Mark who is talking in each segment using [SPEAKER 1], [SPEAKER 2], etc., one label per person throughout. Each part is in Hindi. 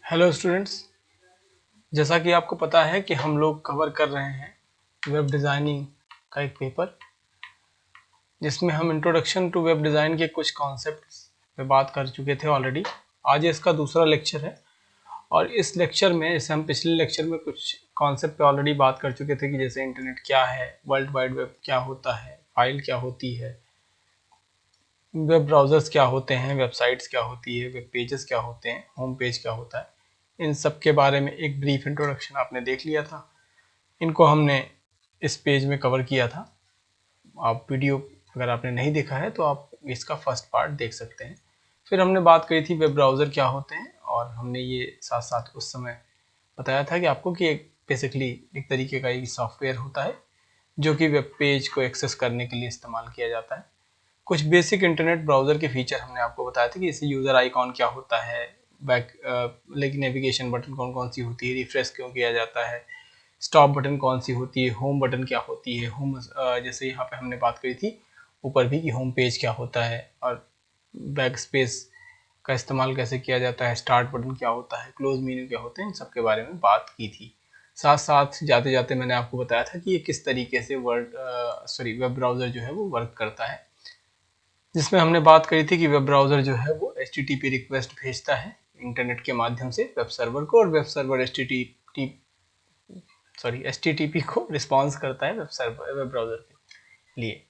[SPEAKER 1] हेलो स्टूडेंट्स, जैसा कि आपको पता है कि हम लोग कवर कर रहे हैं वेब डिज़ाइनिंग का एक पेपर, जिसमें हम इंट्रोडक्शन टू वेब डिज़ाइन के कुछ कॉन्सेप्ट्स पे बात कर चुके थे ऑलरेडी। आज इसका दूसरा लेक्चर है और इस लेक्चर में, जैसे हम पिछले लेक्चर में कुछ कॉन्सेप्ट पे ऑलरेडी बात कर चुके थे कि जैसे इंटरनेट क्या है, वर्ल्ड वाइड वेब क्या होता है, फाइल क्या होती है, वेब ब्राउज़र्स क्या होते हैं, वेबसाइट्स क्या होती है, वेब पेजेस क्या होते हैं, होम पेज क्या होता है, इन सब के बारे में एक ब्रीफ इंट्रोडक्शन आपने देख लिया था। इनको हमने इस पेज में कवर किया था। आप वीडियो अगर आपने नहीं देखा है तो आप इसका फर्स्ट पार्ट देख सकते हैं। फिर हमने बात करी थी वेब ब्राउज़र क्या होते हैं और हमने ये साथ साथ उस समय बताया था कि आपको कि एक बेसिकली एक तरीके का ये सॉफ्टवेयर होता है जो कि वेब पेज को एक्सेस करने के लिए इस्तेमाल किया जाता है। कुछ बेसिक इंटरनेट ब्राउज़र के फीचर हमने आपको बताया था कि जैसे यूज़र आइकॉन क्या होता है, बैक लाइक नेविगेशन बटन कौन कौन सी होती है, रिफ्रेश क्यों किया जाता है, स्टॉप बटन कौन सी होती है, होम बटन क्या होती है, होम जैसे यहाँ पे हमने बात करी थी ऊपर भी कि होम पेज क्या होता है और बैक स्पेस का इस्तेमाल कैसे किया जाता है, स्टार्ट बटन क्या होता है, क्लोज मेन्यू क्या होते हैं, इन सब के बारे में बात की थी। साथ साथ जाते जाते मैंने आपको बताया था कि ये किस तरीके से वेब ब्राउज़र जो है वो वर्क करता है, जिसमें हमने बात करी थी कि वेब ब्राउज़र जो है वो HTTP रिक्वेस्ट भेजता है इंटरनेट के माध्यम से वेब सर्वर को, और वेब सर्वर HTTP को रिस्पॉन्स करता है वेब ब्राउज़र के लिए।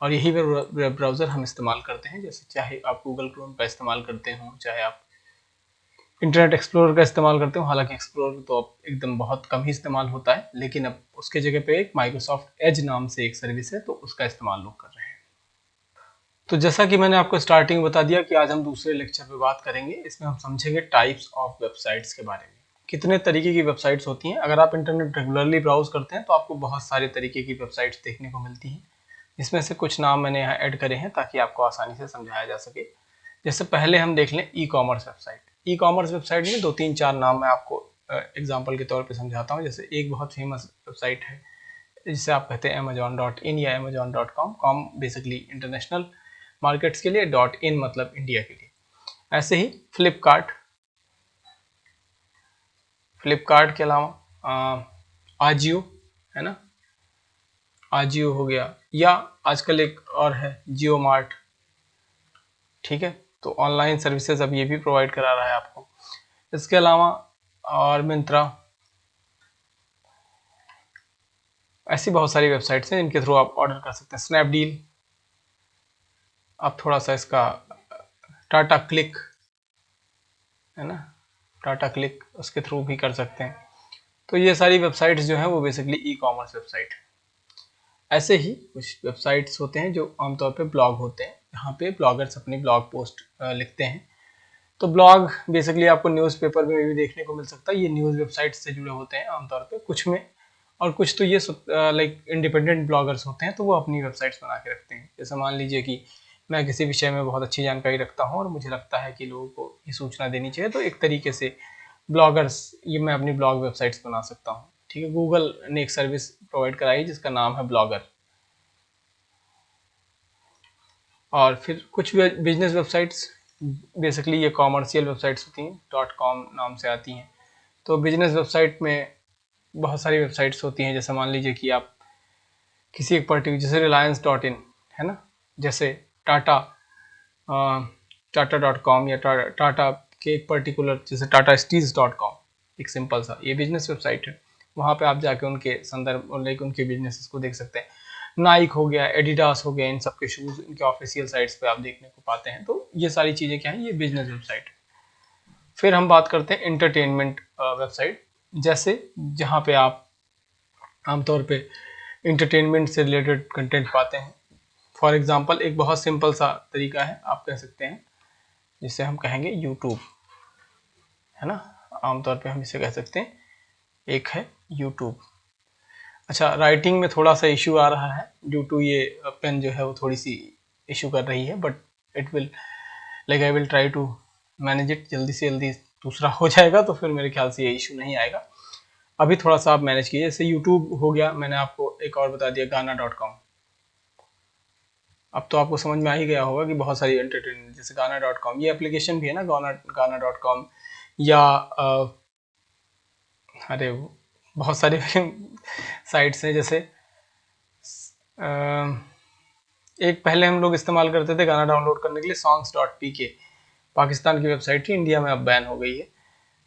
[SPEAKER 1] और यही वेब ब्राउज़र हम इस्तेमाल करते हैं, जैसे चाहे आप गूगल क्रोम का इस्तेमाल करते हो, चाहे आप इंटरनेट एक्सप्लोरर का इस्तेमाल करते हो। हालांकि एक्सप्लोरर तो अब एकदम बहुत कम ही इस्तेमाल होता है, लेकिन अब उसके जगह पे एक माइक्रोसॉफ्ट एज नाम से एक सर्विस है, तो उसका इस्तेमाल लोग कर रहे हैं। तो जैसा कि मैंने आपको स्टार्टिंग बता दिया कि आज हम दूसरे लेक्चर पे बात करेंगे। इसमें हम समझेंगे टाइप्स ऑफ वेबसाइट्स के बारे में। कितने तरीके की वेबसाइट्स होती हैं। अगर आप इंटरनेट रेगुलरली ब्राउज करते हैं तो आपको बहुत सारे तरीके की वेबसाइट्स देखने को मिलती हैं। इसमें से कुछ नाम मैंने यहाँ ऐड करे हैं ताकि आपको आसानी से समझाया जा सके। जैसे पहले हम देख लें e commerce website. E commerce website में 2-3-4 नाम मैं आपको एग्जाम्पल के तौर पर समझाता हूँ। जैसे एक बहुत फेमस वेबसाइट है जिसे आप कहते हैं amazon.in या amazon.com। Com basically international markets के लिए, .in मतलब इंडिया के लिए। ऐसे ही फ्लिपकार्ट के अलावा आजियो है ना, आजियो हो गया, या आजकल एक और है जियो मार्ट। ठीक है, तो ऑनलाइन सर्विसेज अब ये भी प्रोवाइड करा रहा है आपको। इसके अलावा और मिंत्रा, ऐसी बहुत सारी वेबसाइट्स हैं जिनके थ्रू आप ऑर्डर कर सकते हैं। स्नैपडील, आप थोड़ा सा इसका टाटा क्लिक है ना, टाटा क्लिक उसके थ्रू भी कर सकते हैं। तो ये सारी वेबसाइट्स जो हैं वो बेसिकली ई कॉमर्स वेबसाइट है। ऐसे ही कुछ वेबसाइट्स होते हैं जो आमतौर पे ब्लॉग होते हैं, यहाँ पे ब्लॉगर्स अपनी ब्लॉग पोस्ट लिखते हैं। तो ब्लॉग बेसिकली आपको न्यूज़पेपर में भी देखने को मिल सकता है। ये न्यूज़ वेबसाइट से जुड़े होते हैं आमतौर पे कुछ में, और कुछ तो ये लाइक इंडिपेंडेंट ब्लॉगर्स होते हैं, तो वो अपनी वेबसाइट्स बना के रखते हैं। जैसे मान लीजिए कि मैं किसी विषय में बहुत अच्छी जानकारी रखता हूँ और मुझे लगता है कि लोगों को ये सूचना देनी चाहिए, तो एक तरीके से ब्लॉगर्स, ये मैं अपनी ब्लॉग वेबसाइट्स बना सकता हूँ। ठीक है, गूगल ने एक सर्विस प्रोवाइड कराई जिसका नाम है ब्लॉगर। और फिर कुछ बिजनेस वेबसाइट्स, बेसिकली ये कॉमर्शियल वेबसाइट्स होती हैं, .com नाम से आती हैं। तो बिजनेस वेबसाइट में बहुत सारी वेबसाइट्स होती हैं। जैसे मान लीजिए कि आप किसी एक पर्टिकुलर, जैसे reliance.in है ना, जैसे टाटा टाटा.com या टाटा के एक पर्टिकुलर, जैसे टाटा स्टील्स.com, एक सिंपल सा ये बिजनेस वेबसाइट है। वहाँ पे आप जाके उनके संदर्भ और लाइक उनके बिजनेस को देख सकते हैं। नाइक हो गया, एडिडास हो गया, इन सब के शूज़ इनके ऑफिशियल साइट्स पे आप देखने को पाते हैं। तो ये सारी चीज़ें क्या हैं, ये बिजनेस वेबसाइट है। फिर हम बात करते हैं एंटरटेनमेंट वेबसाइट, जैसे जहाँ पे आप आमतौर पे इंटरटेनमेंट से रिलेटेड कंटेंट पाते हैं। फॉर एग्जांपल एक बहुत सिंपल सा तरीका है, आप कह सकते हैं, जिसे हम कहेंगे यूट्यूब है ना, आमतौर पे हम इसे कह सकते हैं, एक है यूट्यूब। अच्छा, राइटिंग में थोड़ा सा इशू आ रहा है ड्यू टू ये पेन जो है वो थोड़ी सी इशू कर रही है, but it will like I will try to manage it. जल्दी से जल्दी दूसरा हो जाएगा तो फिर मेरे ख्याल से ये इशू नहीं आएगा। अभी थोड़ा सा आप मैनेज कीजिए। जैसे यूट्यूब हो गया, मैंने आपको एक और बता दिया गाना.com। अब तो आपको समझ में आ ही गया होगा कि बहुत सारी एंटरटेनमेंट, जैसे गाना.com, ये एप्लीकेशन भी है ना, गाना.com, या अरे बहुत सारे साइट्स हैं, जैसे एक पहले हम लोग इस्तेमाल करते थे गाना डाउनलोड करने के लिए songs.pk, पाकिस्तान की वेबसाइट थी, इंडिया में अब बैन हो गई है।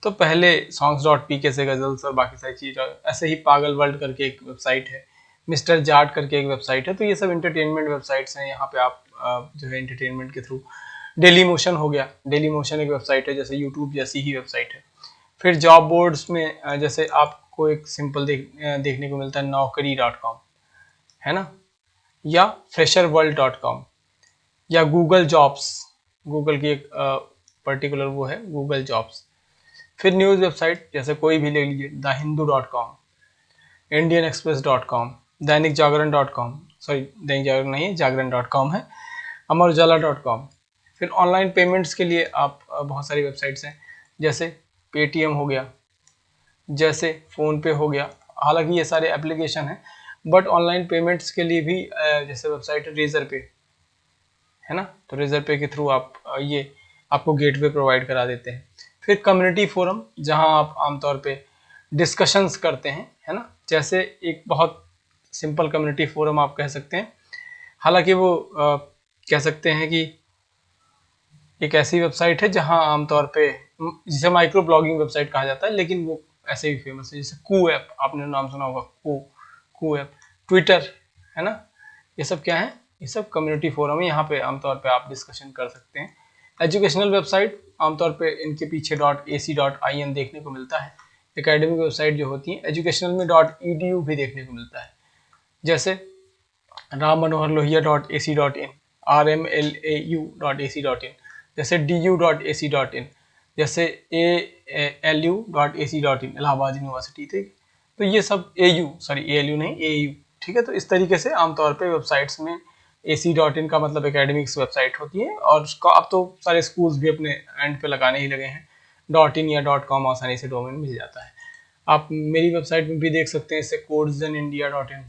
[SPEAKER 1] तो पहले songs.pk से गजल्स और बाकी सारी चीज़, ऐसे ही पागल वर्ल्ड करके एक वेबसाइट है, मिस्टर जाट करके एक वेबसाइट है। तो ये सब इंटरटेनमेंट वेबसाइट्स हैं। यहाँ पे आप जो है इंटरटेनमेंट के थ्रू, डेली मोशन हो गया, डेली मोशन एक वेबसाइट है, जैसे यूट्यूब जैसी ही वेबसाइट है। फिर जॉब बोर्ड्स में जैसे आपको एक सिंपल देखने को मिलता है naukri.com, है ना, या fresherworld.com, या गूगल जॉब्स, गूगल की एक पर्टिकुलर वो है गूगल जॉब्स। फिर न्यूज़ वेबसाइट जैसे कोई भी ले लीजिए, the हिंदू.com, indianexpress.com, Dainik जागरण.com, sorry Dainik Jagran नहीं है, जागरण.com है, अमर उजाला.com। फिर ऑनलाइन पेमेंट्स के लिए आप बहुत सारी वेबसाइट्स हैं, जैसे पेटीएम हो गया, जैसे फ़ोनपे हो गया। हालांकि ये सारे एप्लीकेशन हैं, बट ऑनलाइन पेमेंट्स के लिए भी जैसे वेबसाइट है रेजर पे, है ना, तो रेजर पे के थ्रू आप ये आपको गेटवे प्रोवाइड करा देते हैं। फिर कम्युनिटी फोरम, जहां आप आमतौर पे डिस्कशंस करते हैं, है ना, जैसे एक बहुत सिंपल कम्युनिटी फोरम आप कह सकते हैं। हालांकि वो कह सकते हैं कि एक ऐसी वेबसाइट है जहां आमतौर पे, जिसे माइक्रो ब्लॉगिंग वेबसाइट कहा जाता है, लेकिन वो ऐसे भी फेमस है, जैसे कू ऐप, आपने नाम सुना होगा, कू ऐप, ट्विटर, है ना, ये सब क्या है, ये सब कम्युनिटी फोरम है। यहाँ पे आमतौर पे आप डिस्कशन कर सकते हैं। एजुकेशनल वेबसाइट, आमतौर पे इनके पीछे .ac.in देखने को मिलता है। एकेडमिक वेबसाइट जो होती है, एजुकेशनल में .edu भी देखने को मिलता है, जैसे राम मनोहर लोहिया .ac.in, rmlau.ac.in, जैसे du.ac.in, जैसे alu.ac.in, इलाहाबाद यूनिवर्सिटी थी। तो ये सब ALU नहीं, AU, ठीक है। तो इस तरीके से आमतौर पे वेबसाइट्स में ac.in का मतलब एकेडमिक्स वेबसाइट होती है, और उसका अब तो सारे स्कूल्स भी अपने एंड पे लगाने ही लगे हैं। .in या .com आसानी से डोमेन मिल जाता है। आप मेरी वेबसाइट में भी देख सकते हैं, इससे codesindia.in,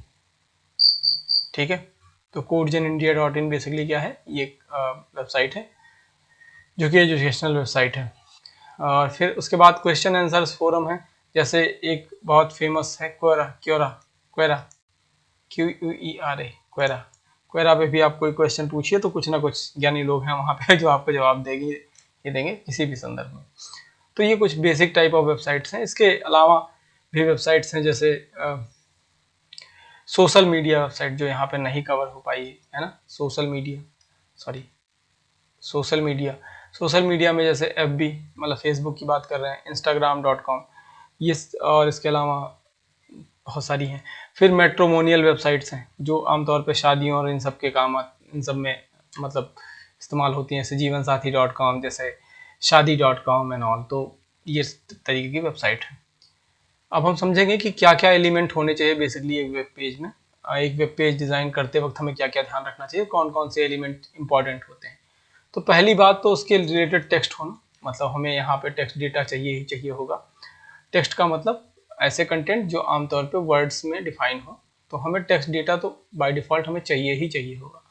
[SPEAKER 1] ठीक है। तो codesindia.in बेसिकली क्या है, ये एक वेबसाइट है जो कि एजुकेशनल वेबसाइट है। और फिर उसके बाद क्वेश्चन आंसर्स फोरम है, जैसे एक बहुत फेमस है क्वेरा, क्वेरा, QUERA, क्वेरा पे भी आप कोई क्वेश्चन पूछिए तो कुछ ना कुछ ज्ञानी लोग हैं वहाँ पे जो आपको जवाब देंगे ही देंगे किसी भी संदर्भ में। तो ये कुछ बेसिक टाइप ऑफ वेबसाइट्स हैं। इसके अलावा भी वेबसाइट्स हैं, जैसे सोशल मीडिया वेबसाइट, जो यहाँ पे नहीं कवर हो पाई है ना, सोशल मीडिया में जैसे FB, मतलब फेसबुक की बात कर रहे हैं, instagram.com, ये, और इसके अलावा बहुत सारी हैं। फिर मैट्रिमोनियल वेबसाइट्स हैं, जो आमतौर पे शादियों और इन सब के काम, इन सब में मतलब इस्तेमाल होती हैं, जैसे जीवनसाथी.com, जैसे शादी.com एंड ऑल। तो ये तरीके की वेबसाइट है। अब हम समझेंगे कि क्या क्या एलिमेंट होने चाहिए बेसिकली एक वेब पेज में। एक वेब पेज डिज़ाइन करते वक्त हमें क्या क्या ध्यान रखना चाहिए, कौन कौन से एलिमेंट इंपॉर्टेंट होते हैं। तो पहली बात तो उसके रिलेटेड टेक्स्ट होना, मतलब हमें यहाँ पे टेक्स्ट डेटा चाहिए ही चाहिए होगा। टेक्स्ट का मतलब ऐसे कंटेंट जो आमतौर पे वर्ड्स में डिफाइन हो, तो हमें टेक्स्ट डेटा तो बाय डिफ़ॉल्ट हमें चाहिए ही चाहिए होगा।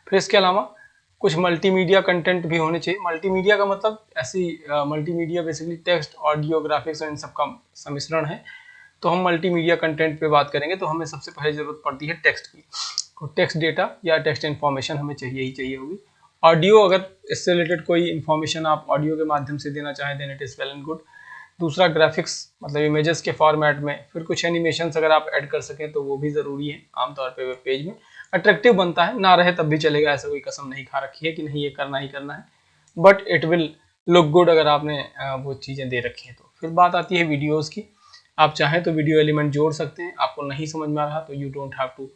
[SPEAKER 1] फिर इसके अलावा कुछ मल्टीमीडिया कंटेंट भी होने चाहिए। मल्टीमीडिया का मतलब ऐसी, multimedia basically text, audio, graphics और इन सब का सम्मिश्रण है। तो हम मल्टीमीडिया कंटेंट पे बात करेंगे तो हमें सबसे पहले ज़रूरत पड़ती है टेक्स्ट की। तो टेक्स्ट डेटा या टेक्स्ट इन्फॉर्मेशन हमें चाहिए ही चाहिए होगी। ऑडियो, अगर इससे रिलेटेड कोई इन्फॉर्मेशन आप ऑडियो के माध्यम से देना चाहें then it is well and good. दूसरा ग्राफिक्स, मतलब इमेजेस के फॉर्मेट में। फिर कुछ एनिमेशंस अगर आप ऐड कर सकें तो वो भी ज़रूरी है, आमतौर पे वेब पेज में अट्रैक्टिव बनता है। ना रहे तब भी चलेगा, ऐसा कोई कसम नहीं खा रखी है कि नहीं ये करना ही करना है, but it will look good अगर आपने वो चीज़ें दे रखी हैं तो। फिर बात आती है वीडियोज़ की। आप चाहें तो वीडियो एलिमेंट जोड़ सकते हैं, आपको नहीं समझ में आ रहा तो you don't have to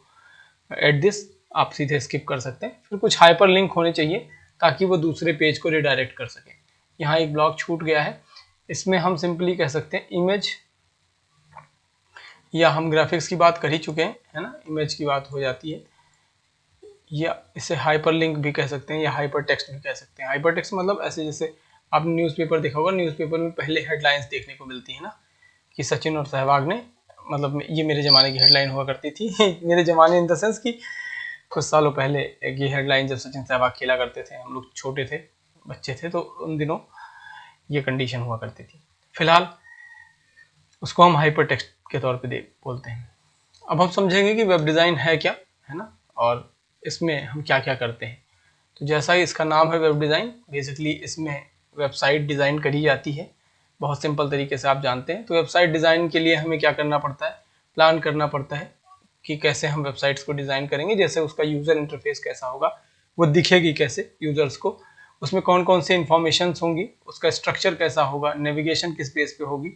[SPEAKER 1] add this, आप सीधे स्किप कर सकते हैं। फिर कुछ हाइपर लिंक होने चाहिए ताकि वो दूसरे पेज को रिडायरेक्ट कर सके। यहाँ एक ब्लॉक छूट गया है, इसमें हम सिंपली कह सकते हैं इमेज, या हम ग्राफिक्स की बात कर ही चुके हैं, है ना, इमेज की बात हो जाती है, या इसे हाइपर लिंक भी कह सकते हैं या हाइपर टेक्स्ट भी कह सकते हैं। हाइपर टेक्स्ट मतलब ऐसे, जैसे आपने न्यूज़पेपर देखा होगा, न्यूज़पेपर में पहले हेडलाइंस देखने को मिलती है ना, कि सचिन और सहवाग ने, मतलब ये मेरे ज़माने की हेडलाइन हुआ करती थी मेरे ज़माने इन द सेंस कि कुछ सालों पहले एक ये हेडलाइन, जब सचिन सहवाग खेला करते थे, हम लोग छोटे थे, बच्चे थे, तो उन दिनों ये कंडीशन हुआ करती थी। फिलहाल उसको हम हाइपर टेक्स्ट के तौर पे बोलते हैं। अब हम समझेंगे कि वेब डिज़ाइन है क्या, है ना, और इसमें हम क्या क्या करते हैं। तो जैसा ही इसका नाम है वेब डिज़ाइन, बेसिकली इसमें वेबसाइट डिज़ाइन करी जाती है, बहुत सिंपल तरीके से आप जानते हैं। तो वेबसाइट डिज़ाइन के लिए हमें क्या करना पड़ता है, प्लान करना पड़ता है कि कैसे हम वेबसाइट्स को डिज़ाइन करेंगे, जैसे उसका यूज़र इंटरफेस कैसा होगा, वो दिखेगी कैसे यूज़र्स को, उसमें कौन कौन से इंफॉर्मेशंस होंगी, उसका स्ट्रक्चर कैसा होगा, नेविगेशन किस बेस पे होगी,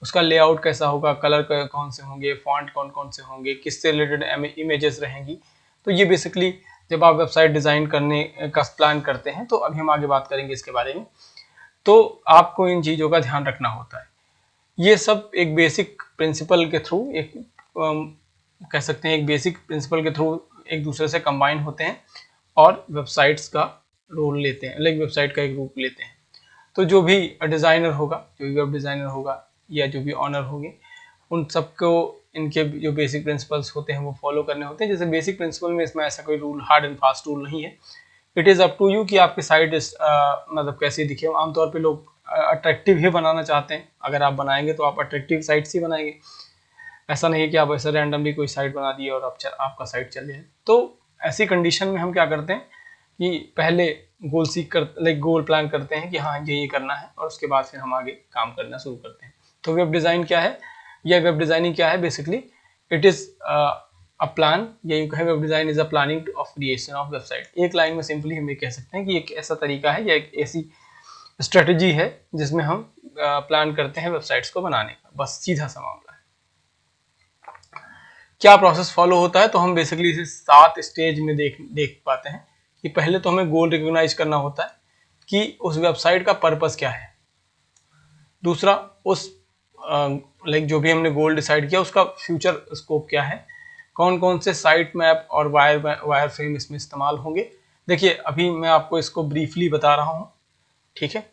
[SPEAKER 1] उसका लेआउट कैसा होगा, कलर कौन से होंगे, फॉन्ट कौन कौन से होंगे, किससे रिलेटेड इमेजेस रहेंगी। तो ये बेसिकली जब आप वेबसाइट डिज़ाइन करने का प्लान करते हैं, तो अभी हम आगे बात करेंगे इसके बारे में। तो आपको इन चीज़ों का ध्यान रखना होता है। ये सब एक बेसिक प्रिंसिपल के थ्रू, एक कह सकते हैं एक बेसिक प्रिंसिपल के थ्रू एक दूसरे से कंबाइन होते हैं और वेबसाइट्स का रोल लेते हैं, लाइक वेबसाइट का एक रूप लेते हैं। तो जो भी डिज़ाइनर होगा, जो भी वेब डिज़ाइनर होगा या जो भी ऑनर होंगे, उन सबको इनके जो बेसिक प्रिंसिपल्स होते हैं वो फॉलो करने होते हैं। जैसे बेसिक प्रिंसिपल में इसमें ऐसा कोई rule, hard and fast rule नहीं है। It is up to you कि आपकी साइट मतलब कैसी दिखे। आमतौर पे लोग अट्रैक्टिव ही बनाना चाहते हैं। अगर आप बनाएंगे तो आप अट्रैक्टिव साइट्स ही बनाएंगे। ऐसा नहीं है कि आप ऐसे रैंडमली कोई साइट बना दिए और आपका साइट चल जाए। तो ऐसी कंडीशन में हम क्या करते हैं कि पहले गोल प्लान करते हैं कि हाँ ये करना है, और उसके बाद फिर हम आगे काम करना शुरू करते हैं। तो वेब डिज़ाइन क्या है, या वेब डिज़ाइनिंग क्या है, basically it is a plan, या यू कहें web design is a planning of creation of website. एक लाइन में सिंपली हम ये कह सकते हैं कि एक ऐसा तरीका है या एक ऐसी स्ट्रेटजी है जिसमें हम प्लान करते हैं वेबसाइट्स को बनाने का। बस सीधा सा मामला है। क्या प्रोसेस फॉलो होता है, तो हम बेसिकली इसे 7 स्टेज में देख पाते हैं कि पहले तो हमें गोल रिकॉग्नाइज करना होता है कि उस वेबसाइट का पर्पस क्या है। दूसरा, उस जो भी हमने गोल डिसाइड किया उसका फ्यूचर स्कोप क्या है, कौन कौन से साइट मैप और वायर फ्रेम इसमें इस्तेमाल होंगे। देखिए अभी मैं आपको इसको ब्रीफली बता रहा हूँ, ठीक है,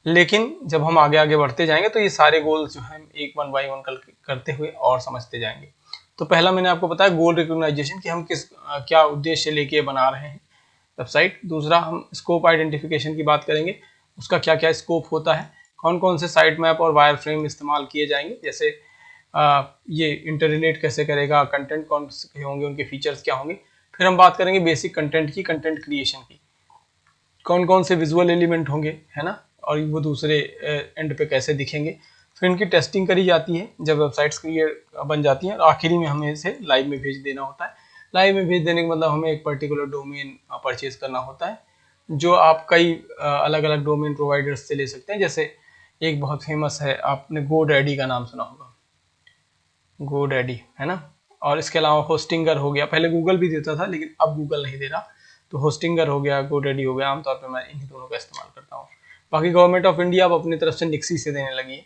[SPEAKER 1] लेकिन जब हम आगे आगे बढ़ते जाएंगे तो ये सारे गोल्स जो हैं एक वन बाई वन करते हुए और समझते जाएंगे। तो पहला मैंने आपको बताया गोल रिकॉग्नाइजेशन, कि हम क्या उद्देश्य लेके बना रहे हैं वेबसाइट। दूसरा, हम स्कोप आइडेंटिफिकेशन की बात करेंगे, उसका क्या क्या स्कोप होता है, कौन कौन से साइट मैप और वायर फ्रेम इस्तेमाल किए जाएंगे, जैसे ये इंटर रिलेट कैसे करेगा, कंटेंट कौन से होंगे, उनके फीचर्स क्या होंगे। फिर हम बात करेंगे बेसिक कंटेंट की, कंटेंट क्रिएशन की, कौन कौन से विजुअल एलिमेंट होंगे, है ना, और वो दूसरे एंड पे कैसे दिखेंगे। फिर इनकी टेस्टिंग करी जाती है जब वेबसाइट्स क्लियर बन जाती हैं, और आखिरी में हमें इसे लाइव में भेज देना होता है। लाइव में भेज देने का मतलब हमें एक पर्टिकुलर डोमेन परचेज करना होता है, जो आप कई अलग अलग डोमेन प्रोवाइडर्स से ले सकते हैं। जैसे एक बहुत फेमस है, आपने GoDaddy का नाम सुना होगा, GoDaddy, है ना। और इसके अलावा होस्टिंगर हो गया, पहले गूगल भी देता था लेकिन अब गूगल नहीं दे रहा, तो होस्टिंगर हो गया, GoDaddy हो गया। आमतौर पे मैं इन्हीं दोनों का इस्तेमाल करता हूँ। बाकी गवर्नमेंट ऑफ इंडिया अब अपनी तरफ से निक्सी से देने लगी है।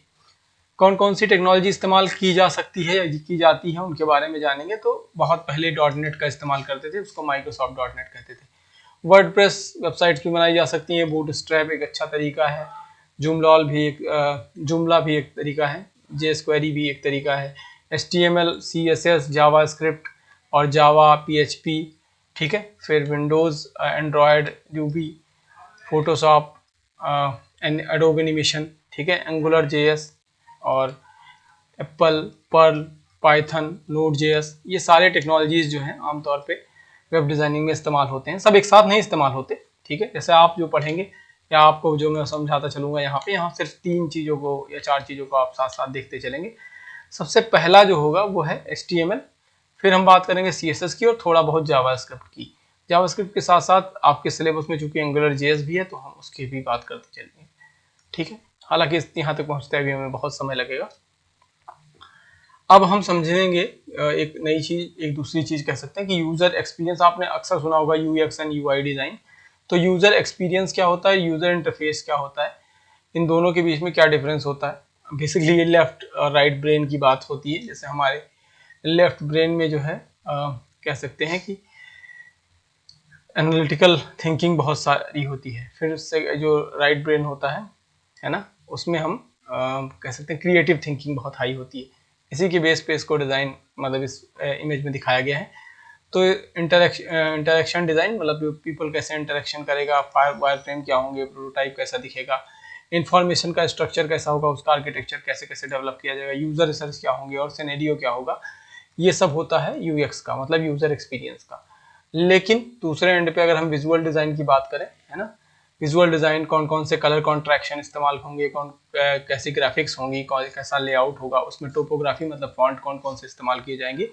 [SPEAKER 1] कौन कौन सी टेक्नोलॉजी इस्तेमाल की जा सकती है या की जाती है, उनके बारे में जानेंगे। तो बहुत पहले .NET का इस्तेमाल करते थे, उसको माइक्रोसॉफ्ट .NET कहते थे। वर्डप्रेस वेबसाइट्स भी बनाई जा सकती है, बूटस्ट्रैप एक अच्छा तरीका है, जुमला भी एक तरीका है, jQuery भी एक तरीका है, HTML, CSS, जावास्क्रिप्ट और जावा, PHP, ठीक है। फिर Windows, Android, Ruby, Photoshop, Adobe animation, ठीक है, एंगुलर JS और Apple, Perl, Python, Node JS, ये सारे टेक्नोलॉजीज जो हैं आमतौर पे वेब डिज़ाइनिंग में इस्तेमाल होते हैं। सब एक साथ नहीं इस्तेमाल होते, ठीक है। जैसे आप जो पढ़ेंगे या आपको जो मैं समझाता चलूँगा यहाँ सिर्फ 3 चीज़ों को या 4 चीज़ों को आप साथ साथ देखते चलेंगे। सबसे पहला जो होगा वो है HTML, फिर हम बात करेंगे CSS की और थोड़ा बहुत जावास्क्रिप्ट की। जावास्क्रिप्ट के साथ साथ आपके सिलेबस में चूंकि एंगुलर JS भी है तो हम उसकी भी बात करते चलेंगे, ठीक है। हालांकि यहाँ तक पहुँचते अभी हमें बहुत समय लगेगा। अब हम समझेंगे एक नई चीज़, एक दूसरी चीज़ कह सकते हैं कि यूज़र एक्सपीरियंस। आपने अक्सर सुना होगा UX एंड UI डिज़ाइन। तो यूज़र एक्सपीरियंस क्या होता है, यूज़र इंटरफेस क्या होता है, इन दोनों के बीच में क्या डिफरेंस होता है। बेसिकली ये लेफ्ट और राइट ब्रेन की बात होती है। जैसे हमारे लेफ्ट ब्रेन में जो है कह सकते हैं कि एनालिटिकल थिंकिंग बहुत सारी होती है। फिर उससे जो राइट ब्रेन होता है ना, उसमें हम कह सकते हैं क्रिएटिव थिंकिंग बहुत हाई होती है। इसी के बेस पे इसको डिज़ाइन मतलब इस इमेज में दिखाया गया है। तो इंटरेक्शन डिज़ाइन मतलब पीपल कैसे इंटरेक्शन करेगा, वायर फ्रेम क्या होंगे, प्रोटोटाइप कैसा दिखेगा, इंफॉर्मेशन का स्ट्रक्चर कैसा होगा, उसका आर्किटेक्चर कैसे कैसे डेवलप किया जाएगा, यूजर रिसर्च क्या होंगे और सिनेरियो क्या होगा, ये सब होता है यूएक्स का, मतलब यूजर एक्सपीरियंस का। लेकिन दूसरे एंड पे अगर हम विजुअल डिजाइन की बात करें, है ना, विजुअल डिजाइन कौन कौन से कलर कॉन्ट्रैक्शन इस्तेमाल होंगे, कैसी ग्राफिक्स होंगी, कैसा लेआउट होगा, उसमें टोपोग्राफी मतलब फॉन्ट कौन कौन से इस्तेमाल किए जाएंगे,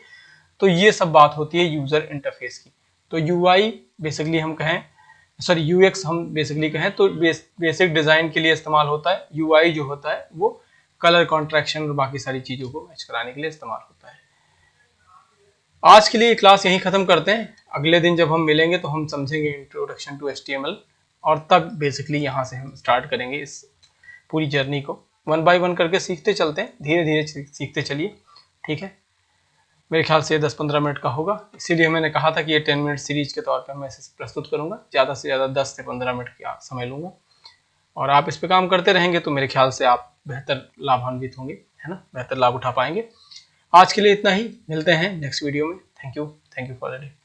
[SPEAKER 1] तो ये सब बात होती है यूजर इंटरफेस की। तो यूआई बेसिकली हम कहें, सॉरी यूएक्स हम बेसिकली कहें तो बेसिक डिजाइन के लिए इस्तेमाल होता है। यूआई जो होता है वो कलर कॉन्ट्रैक्शन और बाकी सारी चीजों को मैच कराने के लिए इस्तेमाल होता है। आज के लिए क्लास यहीं खत्म करते हैं। अगले दिन जब हम मिलेंगे तो हम समझेंगे इंट्रोडक्शन टू HTML, और तब बेसिकली यहाँ से हम स्टार्ट करेंगे इस पूरी जर्नी को। 1 बाय 1 करके सीखते चलते हैं, धीरे धीरे सीखते चलिए, ठीक है। मेरे ख्याल से 10-15 मिनट का होगा, इसीलिए मैंने कहा था कि ये 10 मिनट सीरीज के तौर पर मैं इसे प्रस्तुत करूंगा। ज़्यादा से ज़्यादा 10 से 15 मिनट का समय लूंगा, और आप इस पे काम करते रहेंगे तो मेरे ख्याल से आप बेहतर लाभान्वित होंगे, है ना, बेहतर लाभ उठा पाएंगे। आज के लिए इतना ही, मिलते हैं नेक्स्ट वीडियो में। Thank you for the day.